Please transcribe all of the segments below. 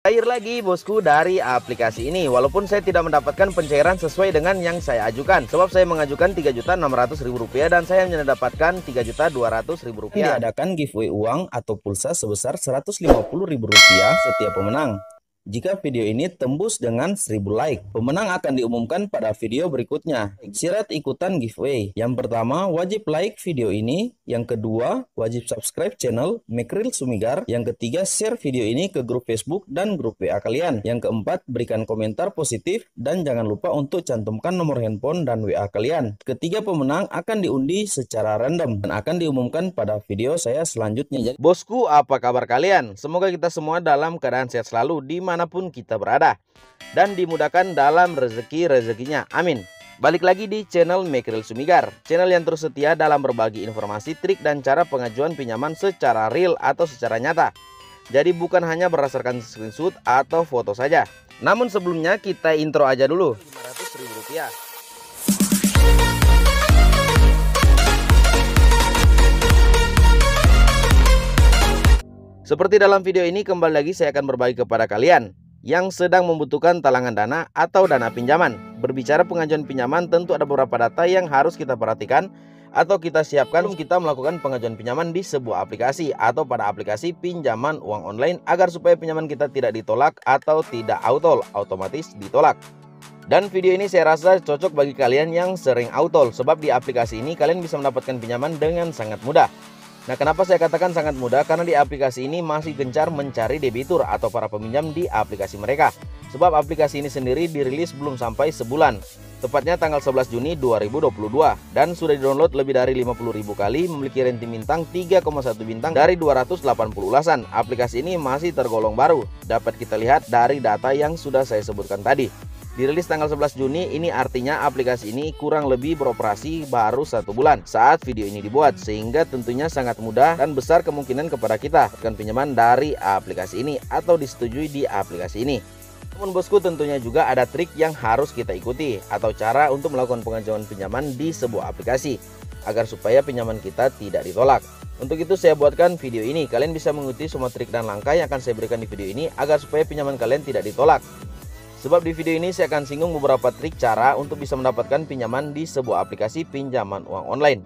Cair lagi bosku dari aplikasi ini. Walaupun saya tidak mendapatkan pencairan sesuai dengan yang saya ajukan, sebab saya mengajukan Rp3.600.000 dan saya hanya mendapatkan Rp3.200.000. Diadakan giveaway uang atau pulsa sebesar Rp150.000 setiap pemenang. Jika video ini tembus dengan 1000 like, pemenang akan diumumkan pada video berikutnya. Syarat ikutan giveaway: yang pertama, wajib like video ini. Yang kedua, wajib subscribe channel Mekril Sumigar. Yang ketiga, share video ini ke grup Facebook dan grup WA kalian. Yang keempat, berikan komentar positif dan jangan lupa untuk cantumkan nomor handphone dan WA kalian. Ketiga pemenang akan diundi secara random dan akan diumumkan pada video saya selanjutnya. Bosku, apa kabar kalian? Semoga kita semua dalam keadaan sehat selalu dimanapun kita berada dan dimudahkan dalam rezekinya. Amin. Balik lagi di channel Mekril Sumigar, channel yang terus setia dalam berbagi informasi, trik dan cara pengajuan pinjaman secara real atau secara nyata. Jadi bukan hanya berdasarkan screenshot atau foto saja. Namun sebelumnya kita intro aja dulu. Rp500.000. Seperti dalam video ini, kembali lagi saya akan berbagi kepada kalian yang sedang membutuhkan talangan dana atau dana pinjaman. Berbicara pengajuan pinjaman, tentu ada beberapa data yang harus kita perhatikan atau kita siapkan sebelum kita melakukan pengajuan pinjaman di sebuah aplikasi atau pada aplikasi pinjaman uang online, agar supaya pinjaman kita tidak ditolak atau tidak otomatis ditolak. Dan video ini saya rasa cocok bagi kalian yang sering autol, sebab di aplikasi ini kalian bisa mendapatkan pinjaman dengan sangat mudah. Nah, kenapa saya katakan sangat mudah? Karena di aplikasi ini masih gencar mencari debitur atau para peminjam di aplikasi mereka. Sebab aplikasi ini sendiri dirilis belum sampai sebulan, tepatnya tanggal 11 Juni 2022. Dan sudah di-download lebih dari 50.000 kali, memiliki rating bintang 3,1 bintang dari 280 ulasan. Aplikasi ini masih tergolong baru, dapat kita lihat dari data yang sudah saya sebutkan tadi. Dirilis tanggal 11 Juni, ini artinya aplikasi ini kurang lebih beroperasi baru 1 bulan saat video ini dibuat, sehingga tentunya sangat mudah dan besar kemungkinan kepada kita akan pinjaman dari aplikasi ini atau disetujui di aplikasi ini. Namun bosku, tentunya juga ada trik yang harus kita ikuti atau cara untuk melakukan pengajuan pinjaman di sebuah aplikasi agar supaya pinjaman kita tidak ditolak. Untuk itu saya buatkan video ini. Kalian bisa mengikuti semua trik dan langkah yang akan saya berikan di video ini agar supaya pinjaman kalian tidak ditolak. Sebab di video ini saya akan singgung beberapa trik cara untuk bisa mendapatkan pinjaman di sebuah aplikasi pinjaman uang online.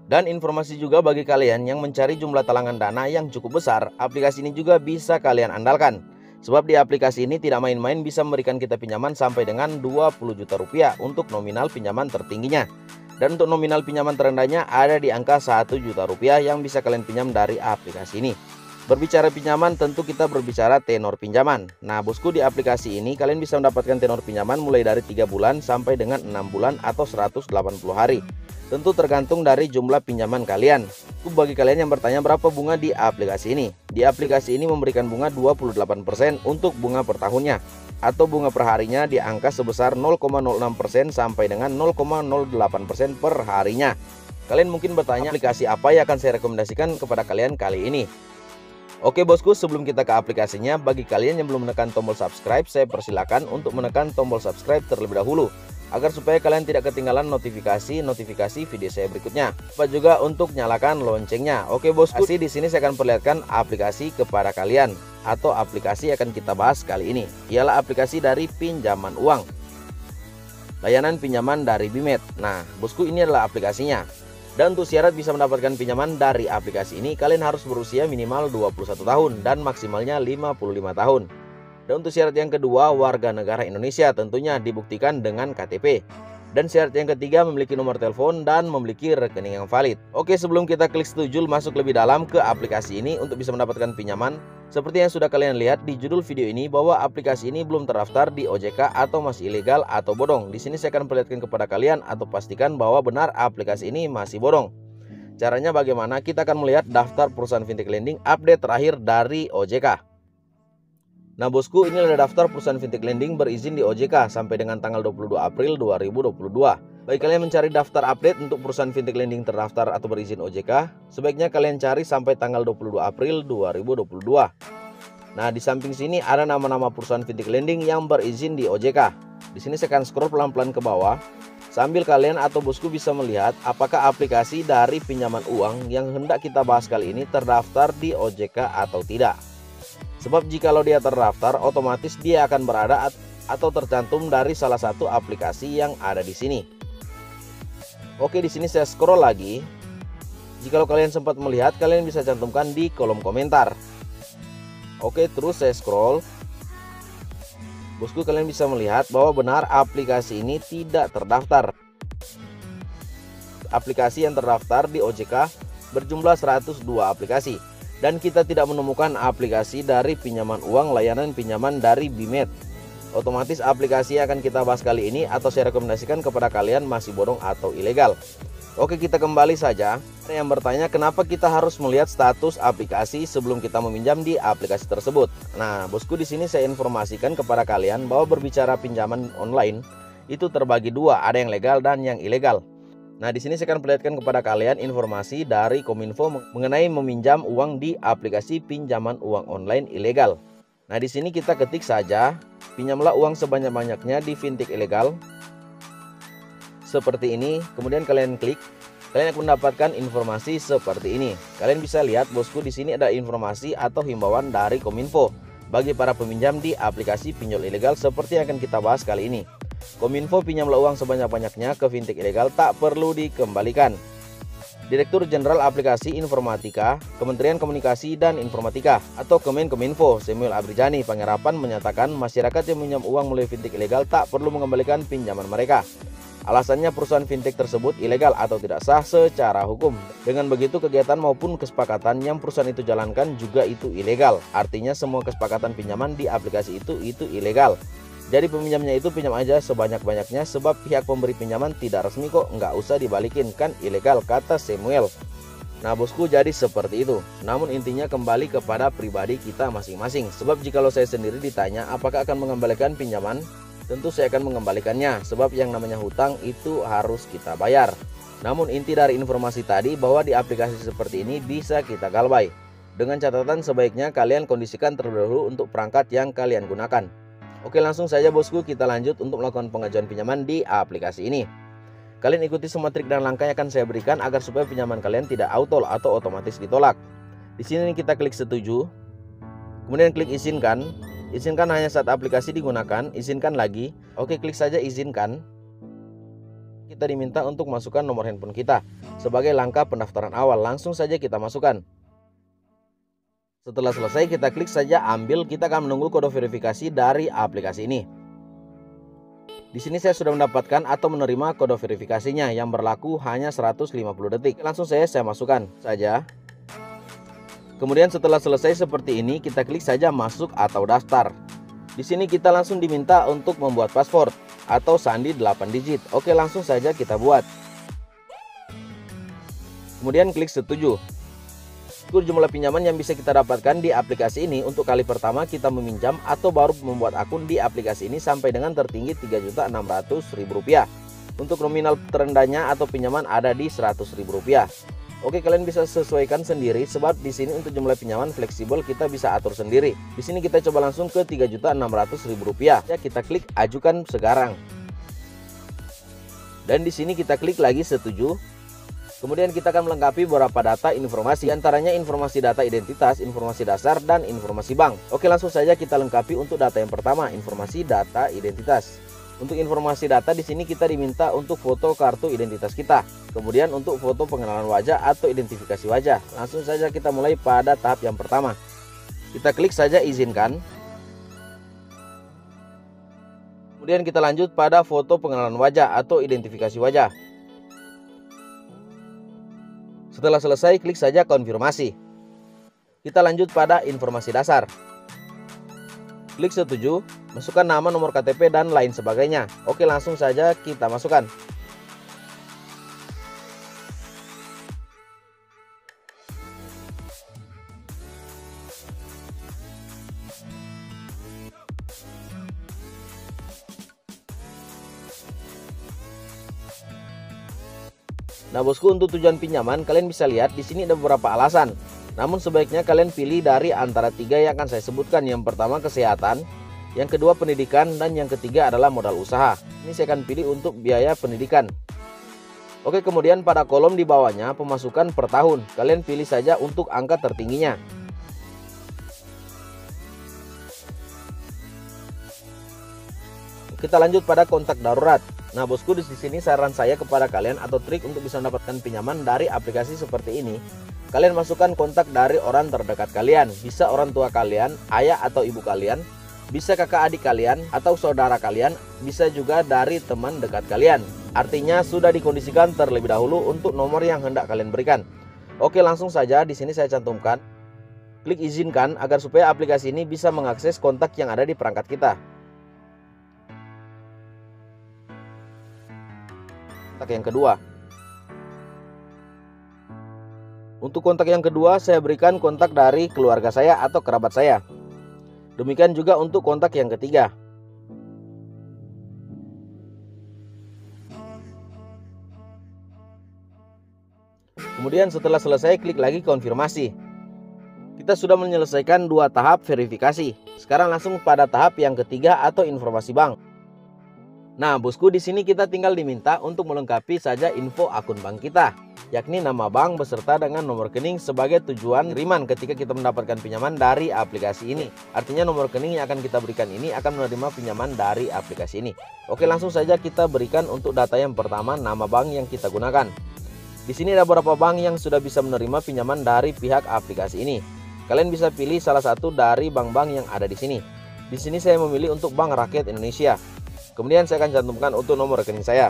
Dan informasi juga bagi kalian yang mencari jumlah talangan dana yang cukup besar, aplikasi ini juga bisa kalian andalkan. Sebab di aplikasi ini tidak main-main, bisa memberikan kita pinjaman sampai dengan Rp20 juta untuk nominal pinjaman tertingginya. Dan untuk nominal pinjaman terendahnya ada di angka Rp1 juta yang bisa kalian pinjam dari aplikasi ini. Berbicara pinjaman, tentu kita berbicara tenor pinjaman. Nah bosku, di aplikasi ini kalian bisa mendapatkan tenor pinjaman mulai dari 3 bulan sampai dengan 6 bulan atau 180 hari. Tentu tergantung dari jumlah pinjaman kalian. Bagi kalian yang bertanya berapa bunga di aplikasi ini, di aplikasi ini memberikan bunga 28% untuk bunga per tahunnya, atau bunga per harinya di angka sebesar 0,06% sampai dengan 0,08% per harinya. Kalian mungkin bertanya, aplikasi apa yang akan saya rekomendasikan kepada kalian kali ini? Oke bosku, sebelum kita ke aplikasinya, bagi kalian yang belum menekan tombol subscribe, saya persilakan untuk menekan tombol subscribe terlebih dahulu agar supaya kalian tidak ketinggalan notifikasi video saya berikutnya. Lupa juga untuk nyalakan loncengnya. Oke bosku, di sini saya akan perlihatkan aplikasi kepada kalian atau aplikasi yang akan kita bahas kali ini ialah aplikasi dari pinjaman uang. Layanan pinjaman dari Bimet. Nah, bosku, ini adalah aplikasinya. Dan untuk syarat bisa mendapatkan pinjaman dari aplikasi ini, kalian harus berusia minimal 21 tahun dan maksimalnya 55 tahun. Dan untuk syarat yang kedua, warga negara Indonesia, tentunya dibuktikan dengan KTP. Dan syarat yang ketiga, memiliki nomor telepon dan memiliki rekening yang valid. Oke, sebelum kita klik setuju masuk lebih dalam ke aplikasi ini untuk bisa mendapatkan pinjaman, seperti yang sudah kalian lihat di judul video ini bahwa aplikasi ini belum terdaftar di OJK atau masih ilegal atau bodong. Di sini saya akan perlihatkan kepada kalian atau pastikan bahwa benar aplikasi ini masih bodong. Caranya bagaimana? Kita akan melihat daftar perusahaan fintech lending update terakhir dari OJK. Nah bosku, ini adalah daftar perusahaan fintech lending berizin di OJK sampai dengan tanggal 22 April 2022. Bagi kalian mencari daftar update untuk perusahaan fintech lending terdaftar atau berizin OJK, sebaiknya kalian cari sampai tanggal 22 April 2022. Nah, di samping sini ada nama-nama perusahaan fintech lending yang berizin di OJK. Di sini saya akan scroll pelan-pelan ke bawah, sambil kalian atau bosku bisa melihat apakah aplikasi dari pinjaman uang yang hendak kita bahas kali ini terdaftar di OJK atau tidak. Sebab jikalau dia terdaftar, otomatis dia akan berada atau tercantum dari salah satu aplikasi yang ada di sini. Oke, di sini saya scroll lagi. Jikalau kalian sempat melihat, kalian bisa cantumkan di kolom komentar. Oke, terus saya scroll. Bosku, kalian bisa melihat bahwa benar aplikasi ini tidak terdaftar. Aplikasi yang terdaftar di OJK berjumlah 102 aplikasi. Dan kita tidak menemukan aplikasi dari pinjaman uang layanan pinjaman dari Bimet. Otomatis aplikasi yang akan kita bahas kali ini atau saya rekomendasikan kepada kalian masih bodong atau ilegal. Oke, kita kembali saja. Ada yang bertanya kenapa kita harus melihat status aplikasi sebelum kita meminjam di aplikasi tersebut. Nah, bosku, di sini saya informasikan kepada kalian bahwa berbicara pinjaman online itu terbagi dua, ada yang legal dan yang ilegal. Nah, di sini saya akan perlihatkan kepada kalian informasi dari Kominfo mengenai meminjam uang di aplikasi pinjaman uang online ilegal. Nah, di sini kita ketik saja, pinjamlah uang sebanyak-banyaknya di fintech ilegal. Seperti ini, kemudian kalian klik, kalian akan mendapatkan informasi seperti ini. Kalian bisa lihat, bosku, di sini ada informasi atau himbauan dari Kominfo bagi para peminjam di aplikasi pinjol ilegal seperti yang akan kita bahas kali ini. Kominfo, pinjamlah uang sebanyak-banyaknya ke fintech ilegal, tak perlu dikembalikan. Direktur Jenderal Aplikasi Informatika, Kementerian Komunikasi dan Informatika atau Kemenkominfo, Samuel Abrijani Panggerapan menyatakan masyarakat yang meminjam uang melalui fintech ilegal tak perlu mengembalikan pinjaman mereka. Alasannya perusahaan fintech tersebut ilegal atau tidak sah secara hukum. Dengan begitu kegiatan maupun kesepakatan yang perusahaan itu jalankan juga itu ilegal. Artinya semua kesepakatan pinjaman di aplikasi itu ilegal. Jadi peminjamnya itu pinjam aja sebanyak-banyaknya sebab pihak pemberi pinjaman tidak resmi kok, nggak usah dibalikin, kan ilegal, kata Samuel. Nah, bosku, jadi seperti itu. Namun intinya kembali kepada pribadi kita masing-masing. Sebab jikalau saya sendiri ditanya apakah akan mengembalikan pinjaman, tentu saya akan mengembalikannya. Sebab yang namanya hutang itu harus kita bayar. Namun inti dari informasi tadi bahwa di aplikasi seperti ini bisa kita galbay. Dengan catatan sebaiknya kalian kondisikan terlebih dahulu untuk perangkat yang kalian gunakan. Oke, langsung saja bosku, kita lanjut untuk melakukan pengajuan pinjaman di aplikasi ini. Kalian ikuti semua trik dan langkah yang akan saya berikan agar supaya pinjaman kalian tidak auto atau otomatis ditolak. Di sini kita klik setuju, kemudian klik izinkan. Izinkan hanya saat aplikasi digunakan, izinkan lagi. Oke, klik saja izinkan. Kita diminta untuk masukkan nomor handphone kita sebagai langkah pendaftaran awal. Langsung saja kita masukkan. Setelah selesai, kita klik saja ambil. Kita akan menunggu kode verifikasi dari aplikasi ini. Di sini saya sudah mendapatkan atau menerima kode verifikasinya yang berlaku hanya 150 detik. Langsung saya masukkan saja. Kemudian setelah selesai seperti ini, kita klik saja masuk atau daftar. Di sini kita langsung diminta untuk membuat password atau sandi 8 digit. Oke, langsung saja kita buat. Kemudian klik setuju. Jumlah pinjaman yang bisa kita dapatkan di aplikasi ini untuk kali pertama kita meminjam atau baru membuat akun di aplikasi ini sampai dengan tertinggi Rp3.600.000. Untuk nominal terendahnya atau pinjaman ada di Rp100.000. Oke, kalian bisa sesuaikan sendiri sebab di sini untuk jumlah pinjaman fleksibel kita bisa atur sendiri. Di sini kita coba langsung ke Rp3.600.000. Ya, kita klik ajukan sekarang. Dan di sini kita klik lagi setuju. Kemudian kita akan melengkapi beberapa data informasi, antaranya informasi data identitas, informasi dasar, dan informasi bank. Oke, langsung saja kita lengkapi untuk data yang pertama, informasi data identitas. Untuk informasi data di sini kita diminta untuk foto kartu identitas kita. Kemudian untuk foto pengenalan wajah atau identifikasi wajah. Langsung saja kita mulai pada tahap yang pertama. Kita klik saja izinkan. Kemudian kita lanjut pada foto pengenalan wajah atau identifikasi wajah. Setelah selesai, klik saja konfirmasi. Kita lanjut pada informasi dasar. Klik setuju, masukkan nama, nomor KTP, dan lain sebagainya. Oke, langsung saja kita masukkan. Nah, bosku, untuk tujuan pinjaman kalian bisa lihat di sini ada beberapa alasan. Namun sebaiknya kalian pilih dari antara 3 yang akan saya sebutkan. Yang pertama kesehatan, yang kedua pendidikan, dan yang ketiga adalah modal usaha. Ini saya akan pilih untuk biaya pendidikan. Oke, kemudian pada kolom di bawahnya pemasukan per tahun. Kalian pilih saja untuk angka tertingginya. kita lanjut pada kontak darurat. Nah bosku, di sini saran saya kepada kalian atau trik untuk bisa mendapatkan pinjaman dari aplikasi seperti ini. Kalian masukkan kontak dari orang terdekat kalian. Bisa orang tua kalian, ayah atau ibu kalian, bisa kakak adik kalian atau saudara kalian, bisa juga dari teman dekat kalian. Artinya sudah dikondisikan terlebih dahulu untuk nomor yang hendak kalian berikan. Oke, langsung saja di sini saya cantumkan. Klik izinkan agar supaya aplikasi ini bisa mengakses kontak yang ada di perangkat kita. Kontak yang kedua. Untuk kontak yang kedua saya berikan kontak dari keluarga saya atau kerabat saya. Demikian juga untuk kontak yang ketiga. Kemudian setelah selesai klik lagi konfirmasi. Kita sudah menyelesaikan 2 tahap verifikasi. Sekarang langsung pada tahap yang ketiga atau informasi bank. Nah, bosku, di sini kita tinggal diminta untuk melengkapi saja info akun bank kita, yakni nama bank beserta dengan nomor rekening sebagai tujuan kiriman ketika kita mendapatkan pinjaman dari aplikasi ini. Artinya nomor rekening yang akan kita berikan ini akan menerima pinjaman dari aplikasi ini. Oke, langsung saja kita berikan untuk data yang pertama nama bank yang kita gunakan. Di sini ada beberapa bank yang sudah bisa menerima pinjaman dari pihak aplikasi ini. Kalian bisa pilih salah satu dari bank-bank yang ada di sini. Di sini saya memilih untuk Bank Rakyat Indonesia. Kemudian saya akan cantumkan untuk nomor rekening saya.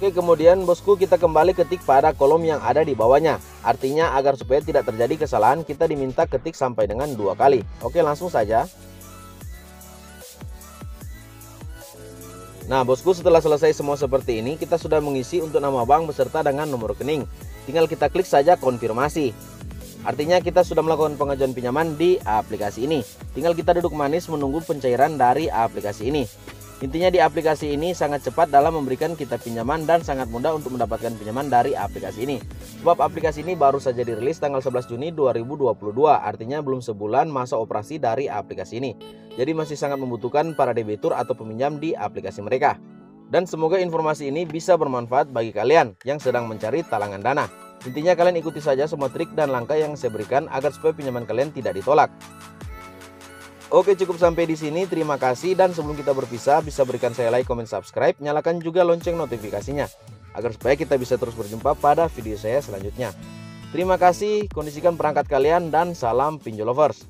Oke, kemudian bosku, kita kembali ketik pada kolom yang ada di bawahnya. Artinya agar supaya tidak terjadi kesalahan, kita diminta ketik sampai dengan 2 kali. Oke, langsung saja. Nah bosku, setelah selesai semua seperti ini, kita sudah mengisi untuk nama bank beserta dengan nomor rekening. Tinggal kita klik saja konfirmasi. Artinya kita sudah melakukan pengajuan pinjaman di aplikasi ini. Tinggal kita duduk manis menunggu pencairan dari aplikasi ini. Intinya di aplikasi ini sangat cepat dalam memberikan kita pinjaman dan sangat mudah untuk mendapatkan pinjaman dari aplikasi ini. Sebab aplikasi ini baru saja dirilis tanggal 11 Juni 2022, artinya belum sebulan masa operasi dari aplikasi ini. Jadi masih sangat membutuhkan para debitur atau peminjam di aplikasi mereka. Dan semoga informasi ini bisa bermanfaat bagi kalian yang sedang mencari talangan dana. Intinya kalian ikuti saja semua trik dan langkah yang saya berikan agar supaya pinjaman kalian tidak ditolak. Oke, cukup sampai di sini. Terima kasih, dan sebelum kita berpisah bisa berikan saya like, comment, subscribe, nyalakan juga lonceng notifikasinya agar supaya kita bisa terus berjumpa pada video saya selanjutnya. Terima kasih, kondisikan perangkat kalian dan salam pinjol lovers.